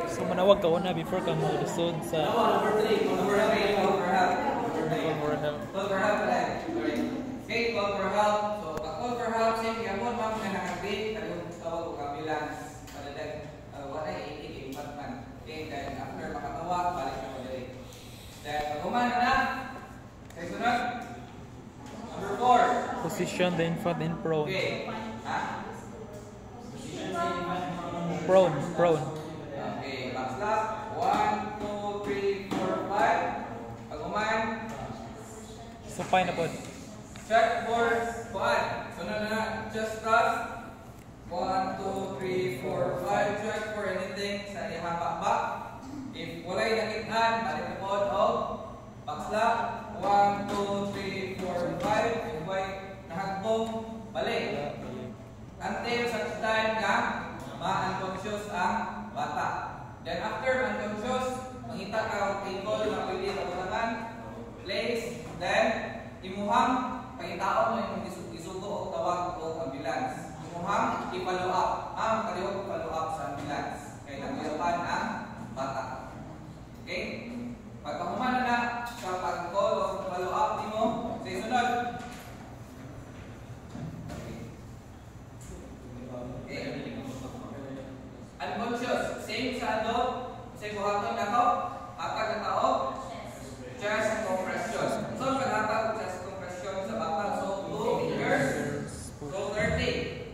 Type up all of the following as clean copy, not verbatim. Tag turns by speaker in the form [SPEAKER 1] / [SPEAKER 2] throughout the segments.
[SPEAKER 1] So manawag ka una before ka mo lusod sa
[SPEAKER 2] Okay, call for help. So, pag-call for help, sige, gamon, ma'am, na nakabit, kaya tawag ko ambulance. Para dahil, wala iitig, ipat man. Okay, then after makatawag, balik na ko dali. Then, pag-umana na, kaya sunod, number 4.
[SPEAKER 1] position the infant in prone.
[SPEAKER 2] Okay, ha? Position the infant in
[SPEAKER 1] Prone.
[SPEAKER 2] Okay, backslash, 1, 2, 3, 4, 5. Pag-uman,
[SPEAKER 1] Supine na po.
[SPEAKER 2] check for squat. Sunod na, chest thrust. 1, 2, 3, 4, 5. Check for anything sa iyang bakbak. If walay nakithan, balik na po. Backslap. 1, 2, 3, 4, 5. If walay nahagbong, balik. Until sa time na ma-unconscious ang bata. Then after unconscious, mangita ka table na pwede sa ulangan. Place. Then, imuhang pangitaon mo yung isugo o tawag o ambulance. Imuhang i-follow up. Kaliwag follow up sa ambulance. Kaya naglapan ang bata. Okay? Pagpahumana na sa pag-call o follow up mo, sa isunod. Okay? Unconscious. Same sa adult. Sa buhaton na ko. Atag na tao. Chest compression. So, pag-atag chest compression sa bata. So, 2 fingers. So, 30.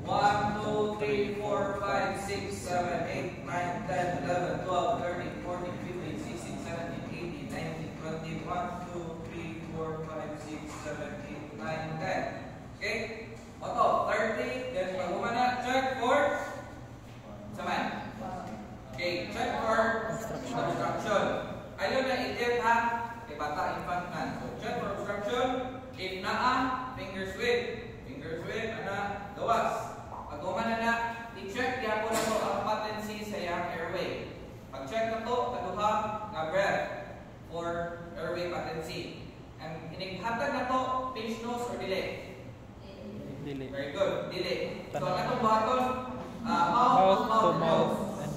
[SPEAKER 2] 1, 2, 3, 4, 5, 6, 7, 8, 9, 10, 11, 12, 13, 14, 15, 16, 17, 18, 19, 20, 1, 2, 3, 4, 5, 6, 7, 8, 9, 10. Okay? Oto, 30. Then, pag-umana, check for saman. Okay, check for obstruction. Ayaw na i-tip ha, kay bata infant man. So, check for obstruction. If naa, finger sweep. Finger sweep, ana, gawas. Pag-umana na, i-check niya po na to ang patency sa iyang airway. Pag-check na to, kaduha nga breath for airway patency. Ang inighatag na to, pinch nose or delay?
[SPEAKER 1] Delay.
[SPEAKER 2] Very good, delay. So, ang atong buhaton, mouth to mouth.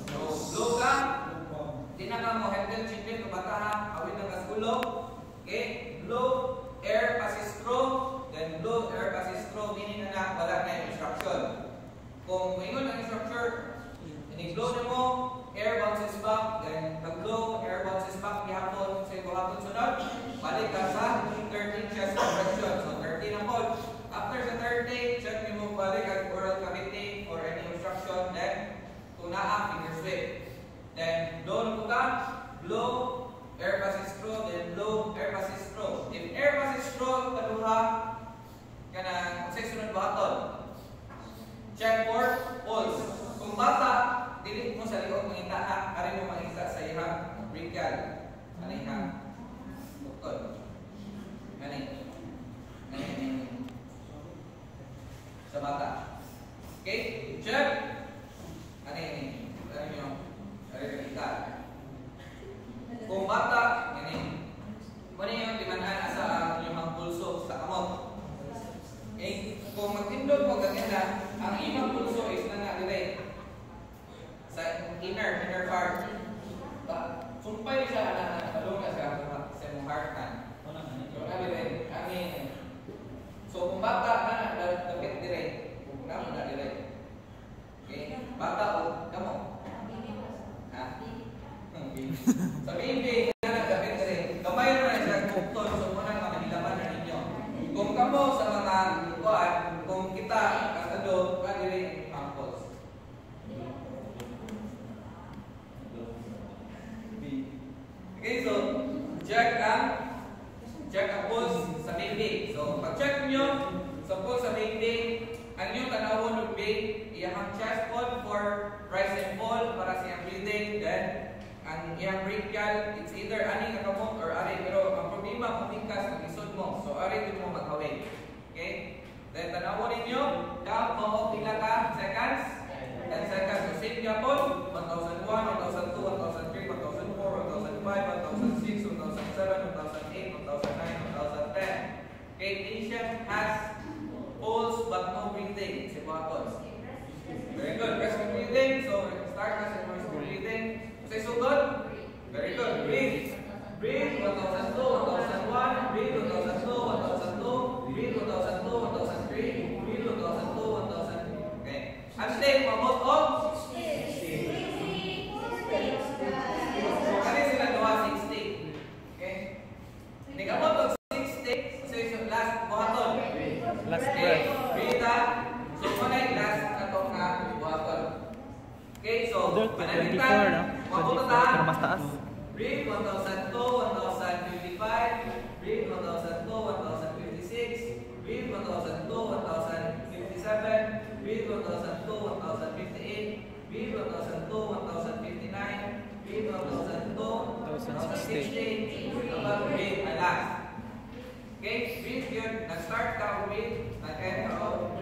[SPEAKER 2] So, blow ka. Di na ka mo handle chipin kung bata ha. Awin ng kaskulog. Okay? Blow air passes through. Then blow air passes through. Meaning na wala na yung obstruction. Kung maingon ang instructor, ini-blow na mo, air bounces back, then pag-blow, air bounces back, gihapon, sa buhaton sunod, balik ka sa 13 chest compression. So 13 na po. After sa 30, check nyo mo balik ang oral cavity or any obstruction, then tunaa, finger sweep. Then blow na po ka, blow, air passes through, then blow, air passes through. If air passes through, kaduha, kana, kung sa sunod buhaton, check for pulse. Kung bata, dili mo sa likod mangita ha, ari mo mangita sa ihang brachial. Ano ihang? Bukod. Gani. Gani. Sa bata. Okay? Check. Ano ini? Ano yung? Ari kita. Kung bata, gani. Ano yung limanan sa limang pulso sa kamot? Okay? Kung magtindog mo gaganda, ang imang pulso is nangyari sa inner part. Sumpay siya na palunga sa mong heart na. So kung bata na dapit dire, kung na dire. Okay? Bata o kamo. Ha? Sa baby na dapit dire. Kamay na siya kukton so muna makahilaman na ninyo. Kung kamo sa mga kuan, kung kita ang adult, ka dire ankles. Okay, so check ang pulse sa baby. So pag-check nyo sa pulse sa baby, ang inyong tanawon ng baby, iyang chest pulse for rise and fall para sa iyang breathing. Then ang iyang brachial, it's either ani kakamot or ari, pero ang problema kung tingkas ang isod mo. So ari din mo maghawin. Okay? Then tanawon ninyo, count mo pila ka seconds. 10 seconds. So same yapon, 1001, 1002, 1003, 1004, 1005, 1006, 2007, 2008, 2009, 2010. Okay, patient has pulse but no breathing. Si buhaton. Very good. Rest of breathing. So start na sa rest of breathing. Say so good. Very good. Breathe. Breathe 1002, 1001. Breathe 2002, 1002. Breathe 2002, 1003. Breathe 2002, 1003. Okay. I'm staying for both of. Ano sila duha 60? Okay. Nagabot og 60. So yung last buhaton.
[SPEAKER 1] Last breath.
[SPEAKER 2] Breathe out. So muna yung last atong nga buhaton. Okay, so panalitan.
[SPEAKER 1] Pero mas taas.
[SPEAKER 2] Breathe 1002, 1055. Breathe 1002, 1056. Breathe 1002, 1057. Breathe 1002, 1058. Breathe 1002, 1059. Breathe 1002, 1060. Breathe and last. Okay, breathe good. Nag-start ka breathe. Nag-end ka out.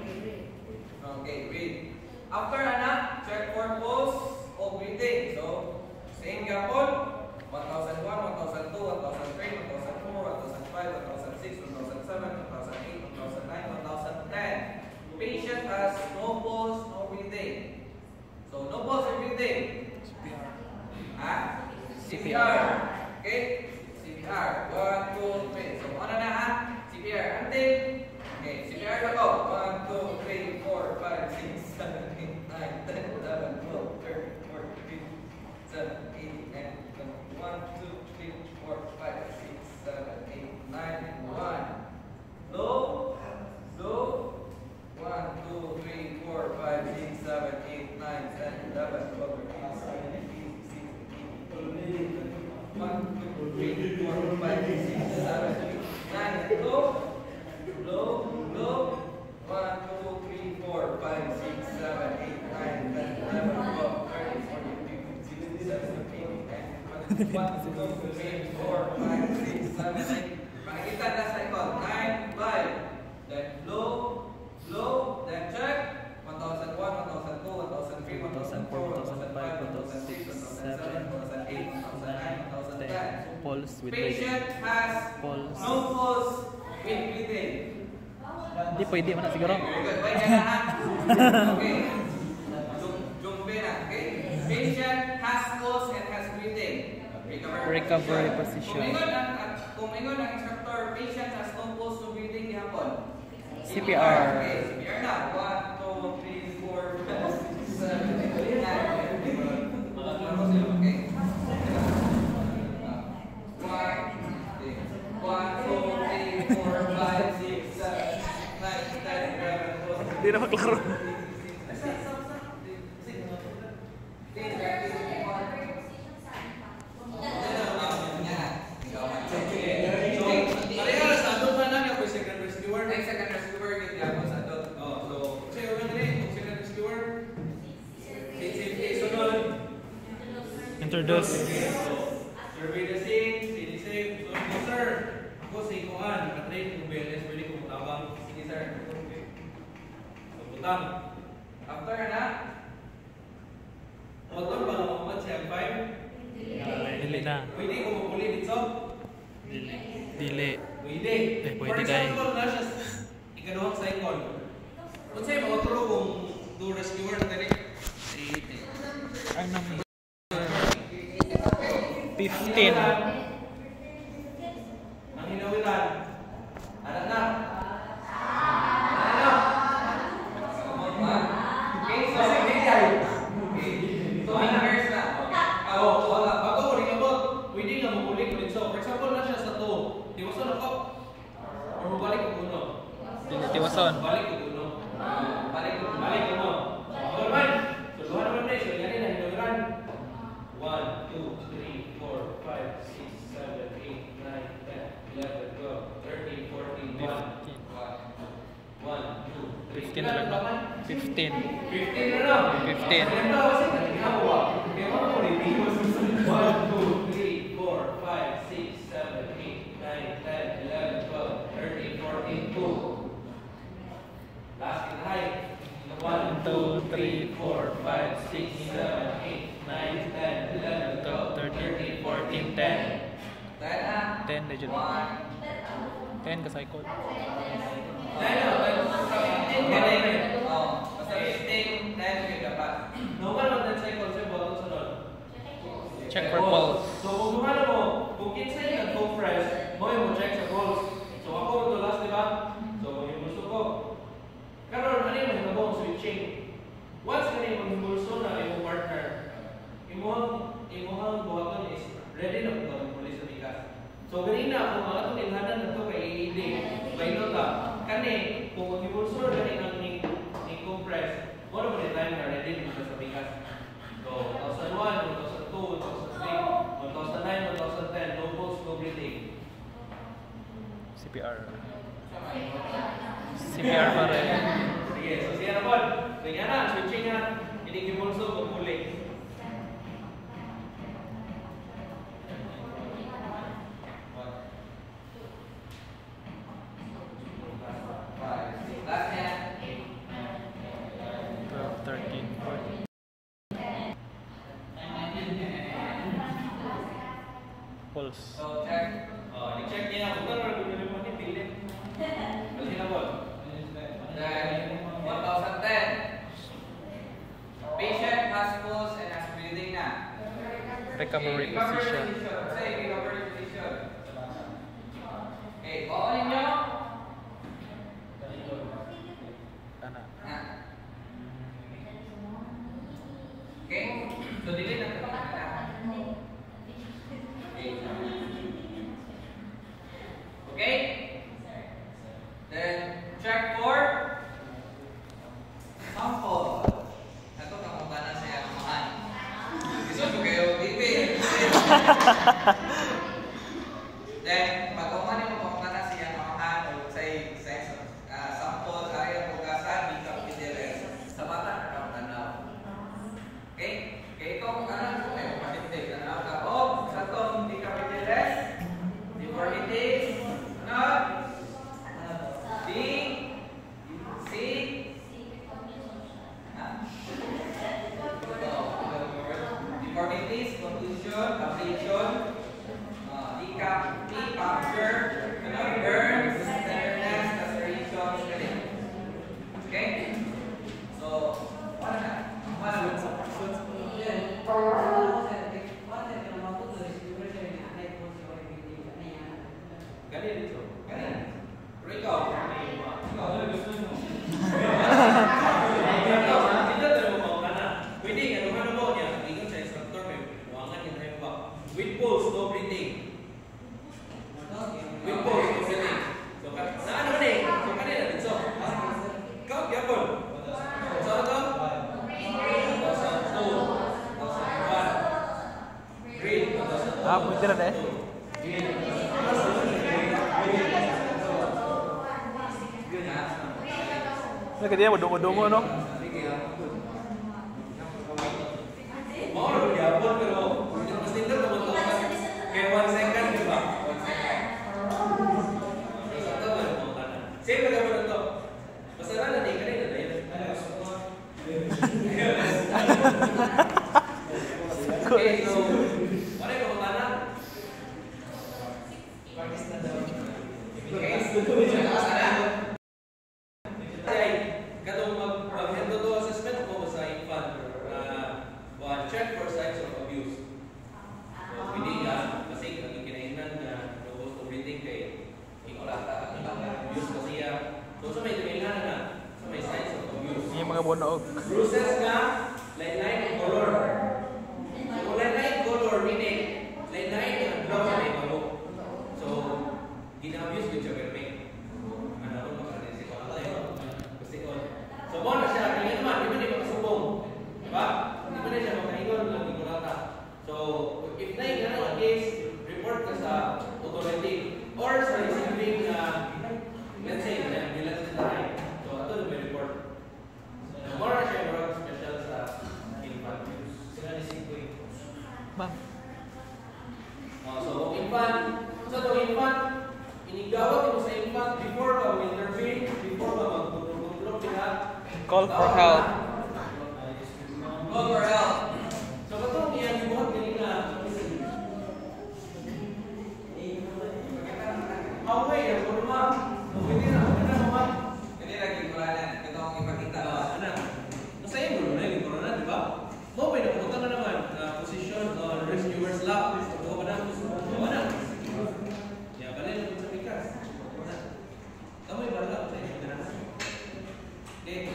[SPEAKER 2] Okay, breathe. After anak, check for pulse o breathing. So, same yapon. 1001, 1002, 1003, 1004, 1005, 1006, 2007, 2008, 2009, 2010. Patient has no pulse, no breathing. So, no pulse or breathing. Ha? CPR. Okay? CPR. 1, 2, 3. So, ano na ha? CPR. Until. Okay, CPR na ko. 1, 2, 3, 4, 5, 6, 7, 8, 9, 10, 11, 12, 13, 14, 15, 17, 18, 19, 20. 1, 2, 3, 4, 5, 6, 7, 8, 9, 1. Low. Low. 1, 2, 3, 4, 5, 6, 7, 8, 9, 10, 11, 12, 13, 14, 15, 16, 18, 19, 20. 1, 2, 3, 4, 5, 6, 7, 8, 9. Low. Low. Low. 1, 2, 3, 4, 5, 6, 7, 8, 9, 10, 11, 12, 13, 14, 15, 16, 17, 18, 19, 20. 1, 2, 3, 4, 5, 6, 7, 8. Makikita na sa ikot. 9, 5. Then low. Low. Then check. 1001, 1002, 1003, 1004, 1005, 1006, 1007, 2008, 2009, 2010.
[SPEAKER 1] Pulse with
[SPEAKER 2] Patient has
[SPEAKER 1] pulse.
[SPEAKER 2] no pulse with breathing.
[SPEAKER 1] Hindi pwede man na siguro.
[SPEAKER 2] Very good. Bye na ha. Okay. Jumbe na. Okay. Patient has pulse and has breathing.
[SPEAKER 1] Recovery position.
[SPEAKER 2] Kung ingon ang instructor, patient has no pulse, no breathing, di hapon.
[SPEAKER 1] CPR.
[SPEAKER 2] Okay, CPR na. 1, 2, 3, 4, 5,
[SPEAKER 1] Klaro. Introduce.
[SPEAKER 3] Survey the same, say the same. So, sir, ako sa ikuan, nakatrain kung BLS, pwede kong matabang.
[SPEAKER 2] Sige, sir.
[SPEAKER 3] So, butang.
[SPEAKER 2] After na,
[SPEAKER 3] Motor ba nga mamat siya 5?
[SPEAKER 1] Dili na.
[SPEAKER 3] Pwede kong mapuli dito?
[SPEAKER 1] Dili.
[SPEAKER 3] Pwede.
[SPEAKER 1] Pwede
[SPEAKER 3] For
[SPEAKER 1] kay.
[SPEAKER 3] example, na siya ikaduhang cycle. Kung sa'yo, makaturo kung do rescuer na rin.
[SPEAKER 1] Ano? 15.
[SPEAKER 3] Ang hinawilan. Ano na?
[SPEAKER 2] okay, so, so, fingers na.
[SPEAKER 3] Bago ko rin abot, pwede nga mamulik ulit. So, for example, na siya sa 2. Tiwason ako. Or mabalik ko uno.
[SPEAKER 1] Dili tiwason.
[SPEAKER 3] Balik ko uno. Balik uno. Okay man. So, luha naman tayo. So, yan na hinawilan. 1, 2, 3, 4, 5, 6, 7, 8, 9, 10, 11, 12, 13, 14, 1. 1, 2, 3.
[SPEAKER 1] 15 na lang, no? 15.
[SPEAKER 3] 15 na lang.
[SPEAKER 1] 15.
[SPEAKER 3] Ano daw kasi nagkakawa? Kaya ako ko rin. 1, 2, 3, 4, 5, 6, 7, 8, 9, 10, 11, 12, 13, 14, 2. Last in height. 1, 2, 3, 4, 5, 6, 7, 8, 9, 10, 11, 12, 13, 14, 10.
[SPEAKER 1] 10 na dyan. 10 ka cycle.
[SPEAKER 2] 15 ka na yun. Basta 15, 10 ka dapat.
[SPEAKER 3] Normal lang din cycle sa bottom sunod.
[SPEAKER 1] Check for pulse.
[SPEAKER 3] So kung gumana mo, kung kinsa yung nag-compress, mo yung check sa pulse. So ako ito last, di ba? So yung gusto ko. Karon ano yung mahimabong switching? Once ka na yung maghimulso na yung partner, imuhang buhaton is ready na kung gawin muli sa bigas. So ganina, kung mga itong ilhanan na ito kay ED, by nota, kani, kung maghimulso na gani ang compress, mo na mo na time na ready na sa bigas. So 2001, 2002, 2003, 2009, 2010, no pulse, no breathing.
[SPEAKER 1] CPR. CPR pa rin.
[SPEAKER 3] Sige, so siya na po. So yan na, switching na. Hindi kimulso, magmuli.
[SPEAKER 2] Last niya.
[SPEAKER 1] 12, 13, 14. Pulse.
[SPEAKER 2] So, check.
[SPEAKER 3] I-check niya. Kung gano'n, gano'n mo ni pilit. Balik na po.
[SPEAKER 2] Then, 1010. Patient has pulse and has breathing na.
[SPEAKER 1] Recovery
[SPEAKER 2] Okay,
[SPEAKER 1] position.
[SPEAKER 2] Say, recovery position. Okay, kukunin nyo.
[SPEAKER 1] Ana.
[SPEAKER 2] Na. Okay, so dili na ito. Okay? Then, check for sample. Ito kang mukha na siya kumahan. Gusto ko kayo, bibi. Then, pag kumahan mo kung na siya kumahan, o say, sample, area bugasan, di ka pidilis. Sa bata, nakakanaw. Okay? Okay, ikaw kung ano, may patindig. Ano ka? O, sa itong di ka pidilis, deformities, ano? D, C, deformities, contusion, abrasion, decap, puncture, burns, tenderness, lacerations, ganyan. Okay? So, ano na? Ano na?
[SPEAKER 3] Ganyan dito.
[SPEAKER 2] Ganyan.
[SPEAKER 3] Pero ikaw, ano gusto mo? Hindi tayo mo na. Pwede, ano mo niya? Ingat sa instructor, may buwangan yan tayo ba? With pulse.
[SPEAKER 1] pwede na eh. Kaya mo dungo-dungo, no?
[SPEAKER 3] Mau na magyapon pero mas nindot naman to kaya 1 second di ba? 1 second. Ito ba mo kana? Same na gawin to. Basta na ni kanina na yan. Okay, so ano yung kana? Katong mag-handle to assessment ko sa infant check for signs of abuse. So, hindi nga, kasi ang kinainan na lobos to breathing kay ikolata ang abuse kasi so sa may kinainan na sa may signs of abuse.
[SPEAKER 1] Yung mga bonoog.
[SPEAKER 3] Bruises nga, lain-lain color. So, lain-lain color meaning lain-lain yung blow sa may palo. So, gina-abuse ko siya pero ano ko makakasin si Kolata yun. Kasi so, mo na siya, kaya naman, di ba di makasubong? Diba? Di ba na siya makaingon ng Nicolata? So, if na yung ganang case, report ka sa authority or sa receiving, let's say, ambulance na tayo. So, ito na may report. So, more na siya yung special sa infant. Sila ni Sigway.
[SPEAKER 1] Ma'am.
[SPEAKER 3] So, infant, inigawat mo sa infant before ka intervene, before ka mag-tulog nila.
[SPEAKER 1] Call for help.
[SPEAKER 2] Call for help.
[SPEAKER 3] So, katong yan, ibuhat kanina. Okay, yan, kung naman. Pwede na, naman.
[SPEAKER 2] Hindi lagi kuranan. Ito ang ipakita.
[SPEAKER 3] Nasa iyo mo na yung corona, di ba? Mo, may napunta na naman position on rescuer's lap. Ito ba na? Yan, balay na sa pikas. Kamay ba lang? Okay.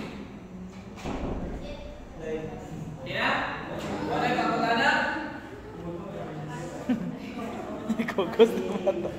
[SPEAKER 2] Tina? Wala kang kutana?
[SPEAKER 1] Ikaw gusto mo ito.